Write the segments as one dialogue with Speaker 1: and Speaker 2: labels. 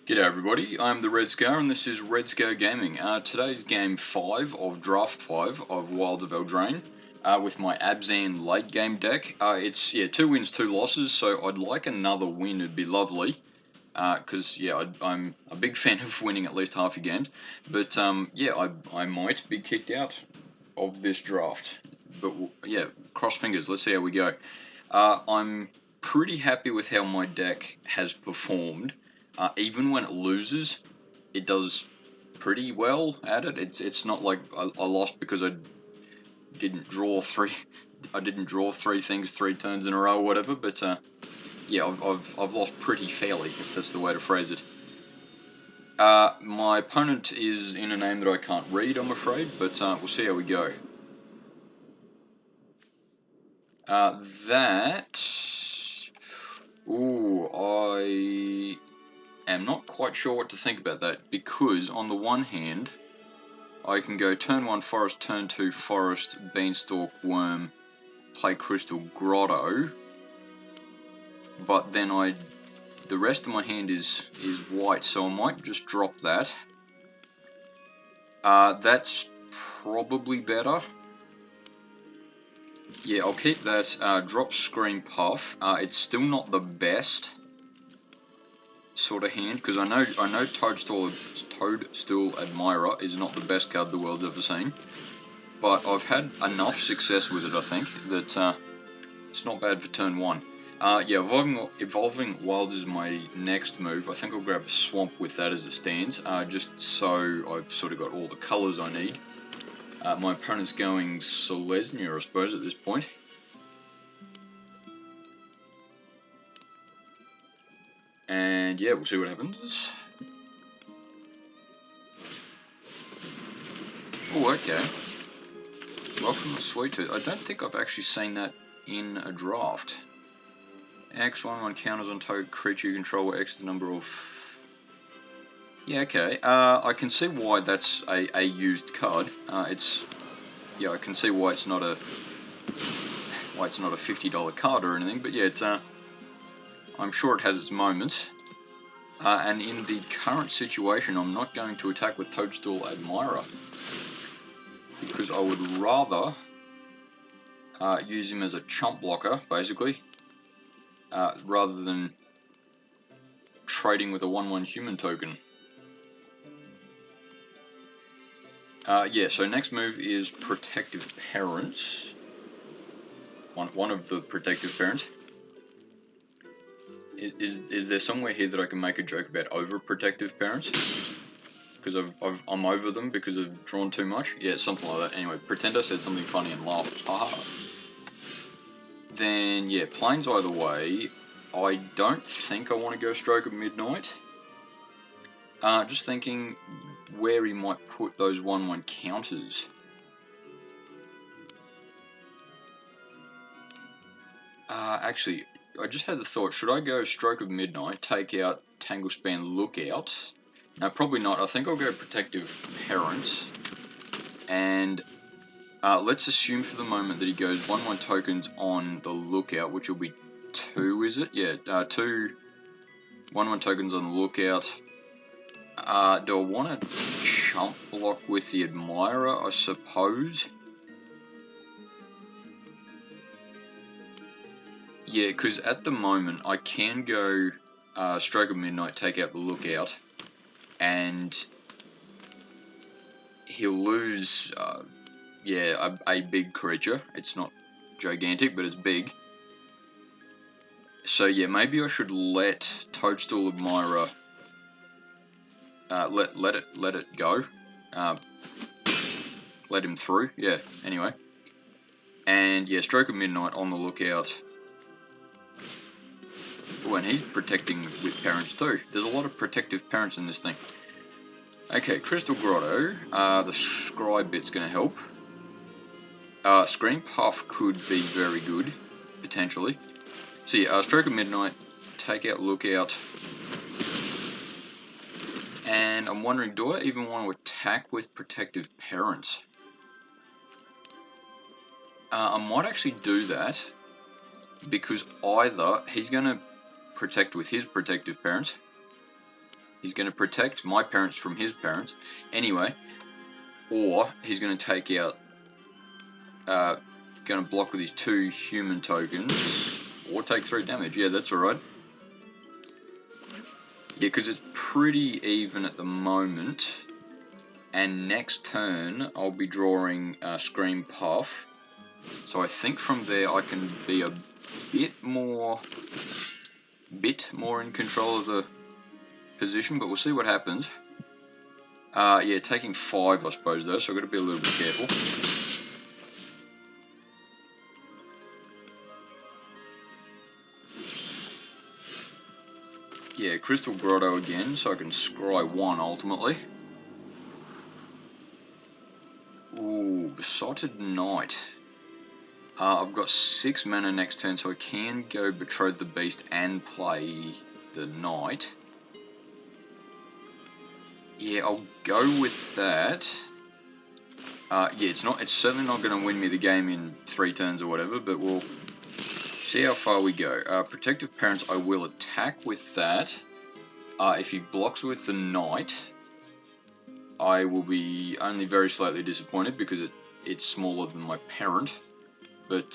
Speaker 1: G'day everybody, I'm the Red Scar and this is Red Scar Gaming. Today's game 5 of Draft 5 of Wilds of Eldraine with my Abzan late game deck. It's 2 wins, 2 losses, so I'd like another win, it'd be lovely. Because I'm a big fan of winning at least half a game. But I might be kicked out of this draft. But yeah, cross fingers, let's see how we go. I'm pretty happy with how my deck has performed. Even when it loses, it does pretty well at it. It's not like I lost because I didn't draw three. I didn't draw 3 things 3 turns in a row or whatever. But yeah, I've lost pretty fairly, if that's the way to phrase it. My opponent is in a name that I can't read, I'm afraid, but we'll see how we go. I am not quite sure what to think about that, because on the one hand, I can go turn 1 Forest, turn 2 Forest, Beanstalk, Worm, play Crystal Grotto, but then the rest of my hand is white, so I might just drop that. That's probably better. Yeah, I'll keep that. Drop Scream Puff. It's still not the best sort of hand, because I know Toadstool Admirer is not the best card the world's ever seen, but I've had enough success with it, I think, that it's not bad for turn 1. Yeah, Evolving Wilds is my next move. I think I'll grab a Swamp with that as it stands, just so I've sort of got all the colours I need. My opponent's going Selesnya, I suppose, at this point. And yeah, we'll see what happens. Oh, okay. Welcome to Sweet Tooth. I don't think I've actually seen that in a draft. X1 counters on target creature you control, where X is the number of... Yeah, okay. I can see why that's a used card. Yeah, I can see why it's not a $50 card or anything, but yeah, it's I'm sure it has its moments. And in the current situation, I'm not going to attack with Toadstool Admirer, because I would rather use him as a chump blocker, basically, rather than trading with a 1/1 human token. Yeah, so next move is Protective Parents. One of the Protective Parents. Is there somewhere here that I can make a joke about overprotective parents? Because I'm over them because I've drawn too much? Yeah, something like that. Anyway, pretend I said something funny and laughed. Haha. Then, yeah, planes either way. I don't think I want to go Stroke of Midnight. Just thinking where he might put those 1/1 counters. Actually, I just had the thought, should I go Stroke of Midnight, take out Tanglespan Lookout? No, probably not. I think I'll go Protective Parents. And let's assume for the moment that he goes 1/1 tokens on the Lookout, which will be 2, is it? Yeah, 2 1/1 tokens on the Lookout. Do I want to chump block with the Admirer, I suppose? Yeah, because at the moment I can go Stroke of Midnight, take out the Lookout, and he'll lose, a big creature. It's not gigantic, but it's big. So yeah, maybe I should let Toadstool Admirer, let it go, let him through. Yeah. Anyway, and yeah, Stroke of Midnight on the Lookout. Oh, and he's protecting with parents too. There's a lot of protective parents in this thing. Okay, Crystal Grotto. The Scribe bit's going to help. Screen Puff could be very good, potentially. So yeah, Stroke of Midnight, take out Lookout. And I'm wondering, do I even want to attack with Protective Parents? I might actually do that, because either he's going to protect with his Protective Parents, He's going to protect my parents from his parents. Anyway, or he's going to take out, going to block with his 2 human tokens, or take 3 damage. Yeah, that's alright. Yeah, because it's pretty even at the moment. And next turn, I'll be drawing Scream Puff. So I think from there I can be a bit more in control of the position, but we'll see what happens. Yeah, taking 5 I suppose though, so I've got to be a little bit careful. Yeah, Crystal Grotto again, so I can scry 1 ultimately. Ooh, Besotted Knight. I've got 6 mana next turn, so I can go Betroth the Beast and play the Knight. Yeah, I'll go with that. Yeah, it's certainly not going to win me the game in 3 turns or whatever, but we'll see how far we go. Protective Parents, I will attack with that. If he blocks with the Knight, I will be only very slightly disappointed because it's smaller than my parent. But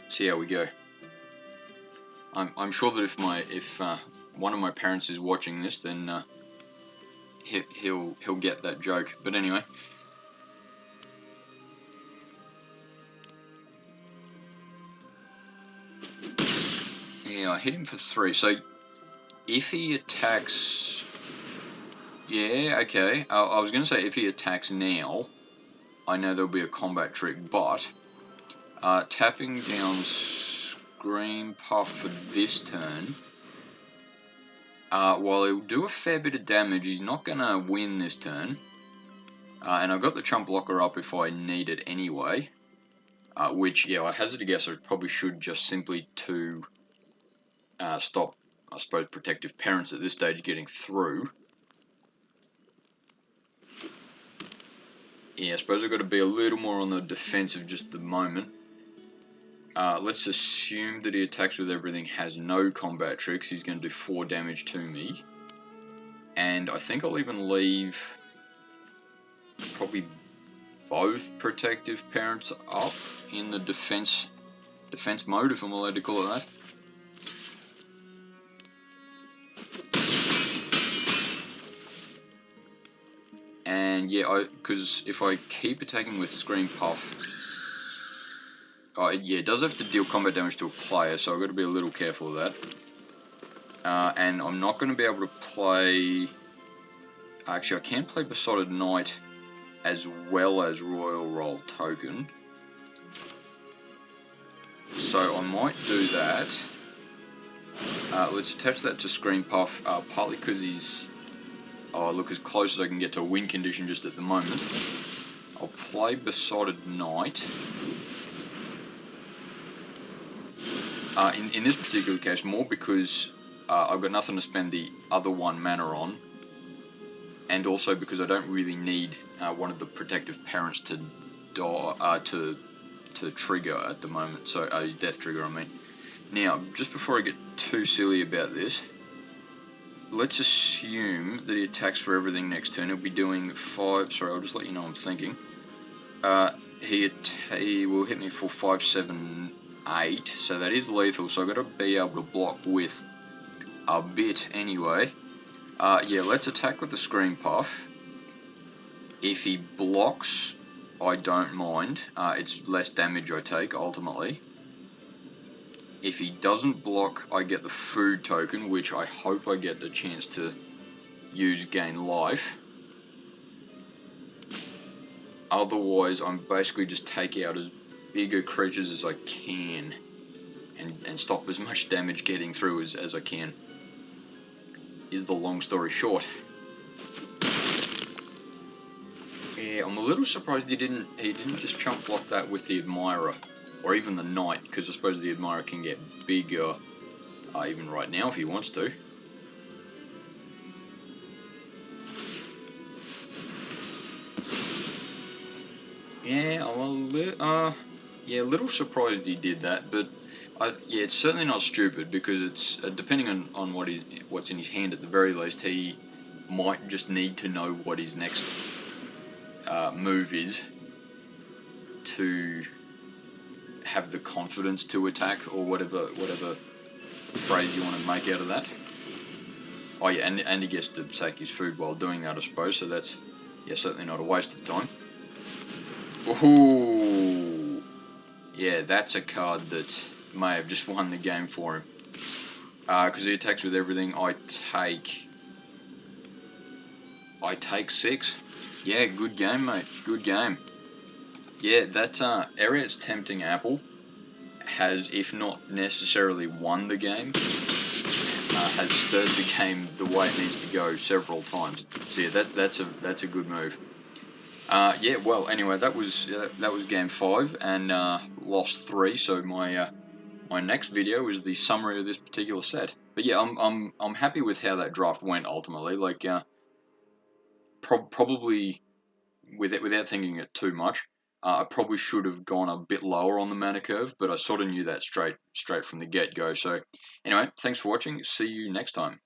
Speaker 1: see how we go. I'm sure that if one of my parents is watching this, then he'll get that joke. But anyway. Yeah, I hit him for 3. So if he attacks, yeah, okay. I was going to say if he attacks now, I know there'll be a combat trick, but tapping down Scream Puff for this turn, while he'll do a fair bit of damage, he's not going to win this turn. And I've got the Chump Blocker up if I need it anyway, which, yeah, I hazard a guess I probably should just simply to stop, I suppose, Protective Parents at this stage getting through. Yeah, I suppose I've got to be a little more on the defensive just at the moment. Let's assume that he attacks with everything, has no combat tricks. He's going to do 4 damage to me. And I think I'll even leave probably both Protective Parents up in the defense mode, if I'm allowed to call it that. And yeah, because if I keep attacking with Scream Puff, yeah, it does have to deal combat damage to a player, so I've got to be a little careful of that. And I'm not going to be able to play... Actually, I can play Besotted Knight as well as Royal Roll Token. So I might do that. Let's attach that to Scream Puff, partly because he's... Oh, look, as close as I can get to a win condition just at the moment. I'll play Besotted Knight. In this particular case, more because I've got nothing to spend the other 1 mana on, and also because I don't really need one of the Protective Parents to die, to trigger at the moment. So death trigger, I mean. Now, just before I get too silly about this, let's assume that he attacks for everything next turn. He'll be doing 5. Sorry, I'll just let you know I'm thinking. He will hit me for 5, 7, 8. So that is lethal. So I've got to be able to block with a bit anyway. Yeah, let's attack with the Scream Puff. If he blocks, I don't mind. It's less damage I take ultimately. If he doesn't block, I get the food token, which I hope I get the chance to use gain life. Otherwise, I'm basically just take out as bigger creatures as I can and stop as much damage getting through as I can, is the long story short. Yeah, I'm a little surprised he didn't just chump block that with the Admirer. Or even the Knight, because I suppose the Admirer can get bigger even right now if he wants to. Yeah, I'm a little surprised he did that, but Yeah, it's certainly not stupid because it's depending on what's in his hand. At the very least, he might just need to know what his next move is to have the confidence to attack, or whatever phrase you want to make out of that. Oh yeah, and he gets to sake his food while doing that, I suppose. So that's certainly not a waste of time. Ooh, yeah, that's a card that may have just won the game for him. Because he attacks with everything. I take 6. Yeah, good game, mate. Good game. Yeah, that Ariat's Tempting Apple has, if not necessarily won the game, has stirred the game the way it needs to go several times. So yeah, that's a good move. Yeah, well, anyway, that was game 5 and lost 3. So my next video is the summary of this particular set. But yeah, I'm happy with how that draft went ultimately. Like probably without thinking it too much, I probably should have gone a bit lower on the mana curve, but I sort of knew that straight from the get go. So anyway, thanks for watching. See you next time.